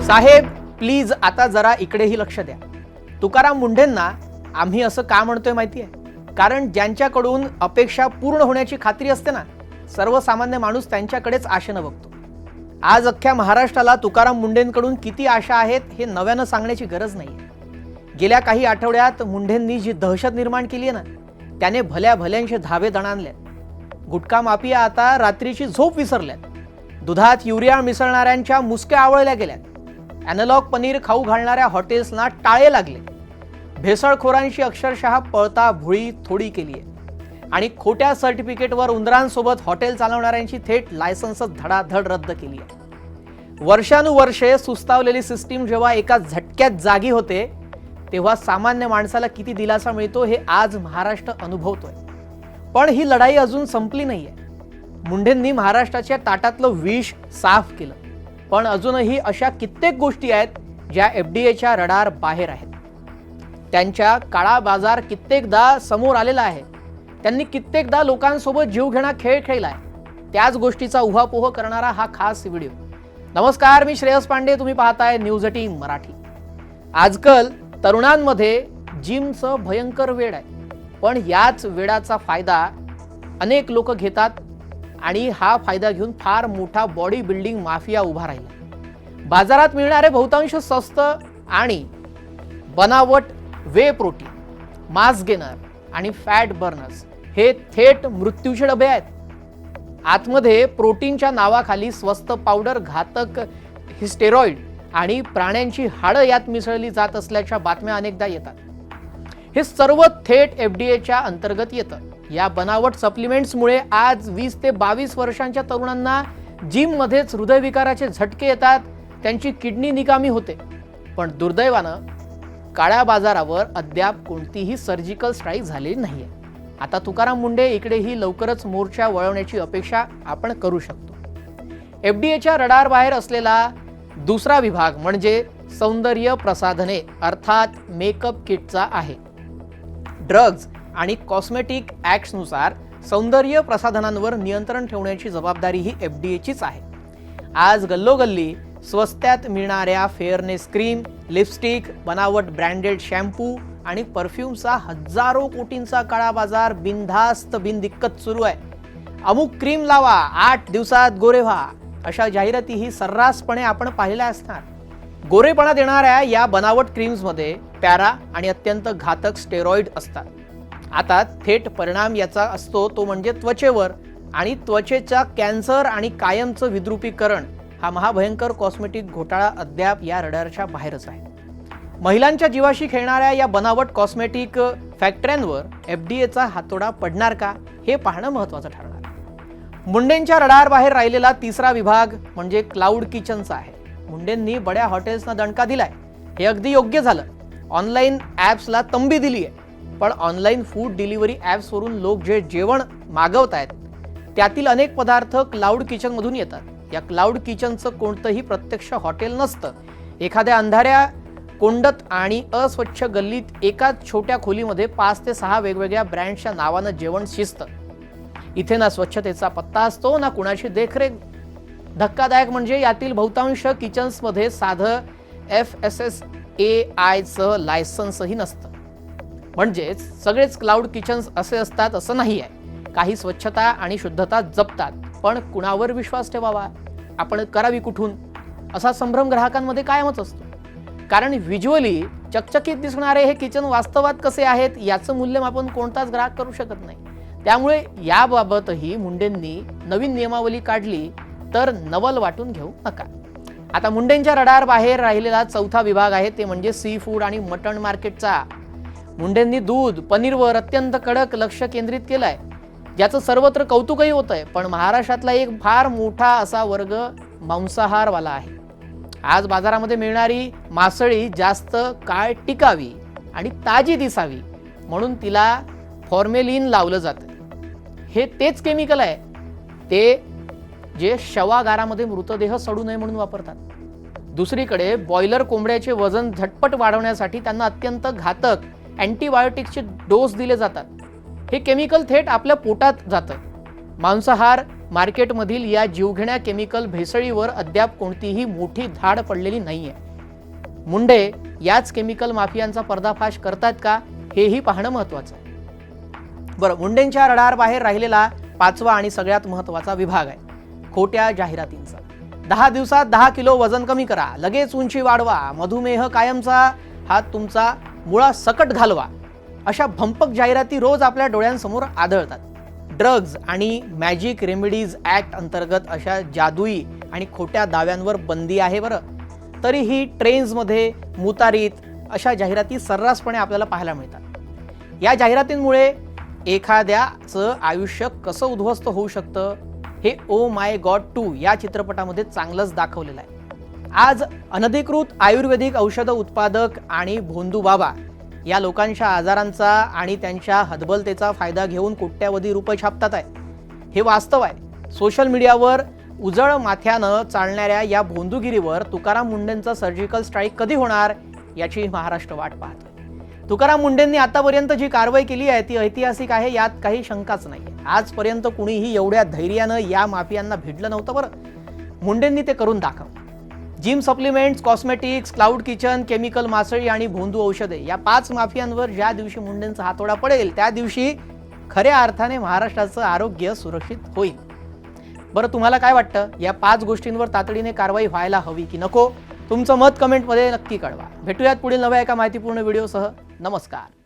साहेब please आता जरा इकडेही लक्ष द्या. तुकाराम मुंढेंना आम्ही असं का म्हणतोय माहिती आहे? कारण ज्यांच्याकडून अपेक्षा पूर्ण होण्याची खात्री असते ना, सर्वसामान्य माणूस त्यांच्याकडेच आशेनं बघतो. आज अख्ख्या महाराष्ट्राला तुकाराम मुंढेंकडून किती आशा आहेत हे नव्यानं सांगण्याची गरज नाही. गेल्या काही आठवड्यात मुंढेंनी जी दहशत निर्माण केली आहे ना, त्याने भल्या भल्यांचे धाबे दणाणलेत. गुटखा माफिया आता रात्रीची झोप विसरल्यात. दुधात युरिया मिसळणाऱ्यांच्या मुसक्या आवळल्या गेल्यात. ॲनालॉग पनीर खाऊ घालणाऱ्या हॉटेल्सना टाळे लागले. भेसळखोरांशी अक्षरशः पळता भुळी थोडी केली आहे आणि खोट्या सर्टिफिकेटवर उंदरांसोबत हॉटेल चालवणाऱ्यांची थेट लायसन्सच धडाधड रद्द केली आहे. वर्षानुवर्षे सुस्तावलेली सिस्टीम जेव्हा एका झटक्यात जागी होते तेव्हा सामान्य माणसाला किती दिलासा मिळतो हे आज महाराष्ट्र अनुभवतोय. पण ही लढाई अजून संपली नाहीये. मुंढेंनी महाराष्ट्राच्या ताटातलं विष साफ केलं, पण अजूनही अशा कित्येक गोष्टी आहेत ज्या FDAच्या रडार बाहेर आहेत. त्यांच्या काळा बाजार कित्येकदा समोर आलेला आहे. त्यांनी कित्येकदा लोकांसोबत जीवघेणा खेळ खेळलाय. त्याच गोष्टीचा उहापोह करणारा हा खास व्हिडिओ. नमस्कार, मी श्रेयस पांडे, तुम्ही पाहताय न्यूज 18 मराठी. आजकाल तरुणांमध्ये जिमचं भयंकर वेड आहे, पण याच वेडाचा फायदा अनेक लोक घेतात आणि हा फायदा घेऊन फार मोठा बॉडी बिल्डिंग माफिया उभा राहिला. बाजारात मिळणारे बहुतांश स्वस्त आणि बनावट वे प्रोटीन, मास गेनर आणि फॅट बर्नर्स हे थेट मृत्यूचे डबे आहेत. आतमध्ये प्रोटीनच्या नावाखाली स्वस्त पावडर, घातक स्टेरॉइड आणि प्राण्यांची हाडं यात मिसळली जात असल्याच्या बातम्या अनेकदा येतात. हे सर्व थेट FDAच्या अंतर्गत येतं. या बनावट सप्लिमेंट्समुळे आज 20 ते 22 वर्षांच्या तरुणांना जिममध्येच हृदयविकाराचे झटके येतात, त्यांची किडनी निकामी होते. पण दुर्दैवानं काळ्या बाजारावर अद्याप कोणतीही सर्जिकल स्ट्राईक झालेली नाहीये. आता तुकाराम मुंढे इकडेही लवकरच मोर्चा वळवण्याची अपेक्षा आपण करू शकतो. FDAच्या रडार बाहेर असलेला दुसरा विभाग म्हणजे सौंदर्य प्रसाधने अर्थात मेकअप किटचा आहे. ड्रग्ज आणि कॉस्मेटिक ॲक्ट्सनुसार सौंदर्य प्रसाधनांवर नियंत्रण ठेवण्याची जबाबदारी ही FDAचीच आहे. आज गल्लोगल्ली स्वस्त्यात मिळणाऱ्या फेअरनेस क्रीम, लिपस्टिक, बनावट ब्रँडेड शॅम्पू आणि परफ्यूमचा हजारो कोटींचा काळा बाजार बिनधास्त बिनदिक्कत सुरू आहे. अमुक क्रीम लावा, 8 दिवसात गोरे व्हा, अशा जाहिरातीही सर्रासपणे आपण पाहिल्या असणार. गोरेपणा देणाऱ्या या बनावट क्रीम्समध्ये पॅरा आणि अत्यंत घातक स्टेरॉइड असतात. आता थेट परिणाम याचा असतो तो म्हणजे त्वचेवर आणि त्वचेच्या कॅन्सर आणि कायमचं विद्रुपीकरण. हा महाभयंकर कॉस्मेटिक घोटाळा अद्याप या रडारच्या बाहेरच आहे. महिलांच्या जीवाशी खेळणाऱ्या या बनावट कॉस्मेटिक फॅक्टऱ्यांवर FDAचा हातोडा पडणार का हे पाहणं महत्त्वाचं ठरणार. मुंढेंच्या रडार बाहेर राहिलेला तिसरा विभाग म्हणजे क्लाउड किचनचा आहे. मुंढेंनी बड्या हॉटेल्सना दणका दिलाय, हे अगदी योग्य झालं. ऑनलाईन ॲप्सला तंबी दिली आहे, पण ऑनलाईन फूड डिलिव्हरी ॲप्सवरून लोक जे जेवण मागवतायत त्यातील अनेक पदार्थ क्लाउड किचनमधून येतात. या क्लाउड किचनचं कोणतंही प्रत्यक्ष हॉटेल नसतं. एखाद्या अंधाऱ्या कोंडत आणि अस्वच्छ गल्लीत एकाच छोट्या खोलीमध्ये 5 ते 6 वेगवेगळ्या ब्रँड्सच्या नावानं जेवण शिजतं. इथे ना स्वच्छतेचा पत्ता असतो ना कुणाची देखरेख. धक्कादायक म्हणजे यातील बहुतांश किचन्समध्ये साधं FSSAIचं लायसन्सही नसतं. म्हणजेच सगळेच क्लाउड किचन्स असे असतात असं नाही आहे. काही स्वच्छता आणि शुद्धता जपतात, पण कुणावर विश्वास ठेवावा, आपण करावी कुठून, असा संभ्रम ग्राहकांमध्ये कायमच असतो. कारण व्हिज्युअली चकचकीत दिसणारे हे किचन वास्तवात कसे आहेत याचं मूल्यमापन कोणताच ग्राहक करू शकत नाही. त्यामुळे याबाबतही मुंढेंनी नवीन नियमावली काढली तर नवल वाटून घेऊ नका. आता मुंढेंच्या रडार बाहेर राहिलेला चौथा विभाग आहे ते म्हणजे सी फूड आणि मटण मार्केटचा. मुंढेंनी दूध, पनीरवर अत्यंत कडक लक्ष केंद्रित केलंय, ज्याचं सर्वत्र कौतुकही होतंय. पण महाराष्ट्रातला एक फार मोठा असा वर्ग मांसाहारवाला आहे. आज बाजारामध्ये मिळणारी मासळी जास्त काळ टिकावी आणि ताजी दिसावी म्हणून तिला फॉर्मेलिन लावलं जातं. हे तेच केमिकल आहे ते जे शवागारामध्ये मृतदेह सडू नये म्हणून वापरतात. दुसरीकडे बॉयलर कोंबड्याचे वजन झटपट वाढवण्यासाठी त्यांना अत्यंत घातक अँटीबायोटिक्सचे डोस दिले जातात. हे केमिकल थेट आपल्या पोटात जातं. मांसाहार मार्केटमधील या जीवघेण्या केमिकल भेसळीवर अद्याप कोणतीही मोठी धाड पडलेली नाहीये. मुंडे याच केमिकल माफियांचा पर्दाफाश करतात का, हेही पाहणं महत्वाचं आहे. बरं, मुंडेंच्या रडार बाहेर राहिलेला पाचवा आणि सगळ्यात महत्वाचा विभाग आहे खोट्या जाहिरातींचा. 10 दिवसात 10 किलो वजन कमी करा, लगेच उंची वाढवा, मधुमेह कायमचा, हात तुमचा मुळा सकट घालवा, अशा भंपक जाहिराती रोज आपल्या डोळ्यांसमोर आढळतात. ड्रग्ज आणि मॅजिक रेमेडीज ऍक्ट अंतर्गत अशा जादुई आणि खोट्या दाव्यांवर बंदी आहे. बरं, तरीही ट्रेन्समध्ये मुतारीत अशा जाहिराती सर्रासपणे आपल्याला पाहायला मिळतात. या जाहिरातींमुळे एखाद्याचं आयुष्य कसं उद्ध्वस्त होऊ शकतं हे ओ माय गॉड 2 या चित्रपटामध्ये चांगलंच दाखवलेलं आहे. आज अनधिकृत आयुर्वेदिक औषध उत्पादक आणि भोंदू बाबा या लोकांच्या आजारांचा आणि त्यांच्या हतबलतेचा फायदा घेऊन कोट्यावधी रुपये छापतात आहे. हे वास्तव आहे. सोशल मीडियावर उजळ माथ्यानं चालणाऱ्या या भोंदूगिरीवर तुकाराम मुंडेंचा सर्जिकल स्ट्राईक कधी होणार याची महाराष्ट्र वाट पाहतोय. तुकाराम मुंडेंनी आतापर्यंत जी कारवाई केली आहे ती ऐतिहासिक आहे, यात काही शंकाच नाही. आजपर्यंत कुणीही एवढ्या धैर्यानं या माफियांना भिडलं नव्हतं. बरं, मुंडेंनी ते करून दाखवलं. Gym supplements, cosmetics, cloud kitchen, chemical मासळी आणि भोंदू औषधे या 5 माफियांवर ज्या दिवशी मुंडेंचा हातोडा पडेल त्या दिवशी खऱ्या अर्थाने महाराष्ट्राचं आरोग्य सुरक्षित होईल. बरं, तुम्हाला काय वाटतं, या 5 गोष्टींवर तातडीने कारवाई व्हायला हवी की नको? तुमचं मत कमेंटमध्ये नक्की कळवा. भेटूयात पुढील नव्या एका माहितीपूर्ण व्हिडिओसह. नमस्कार.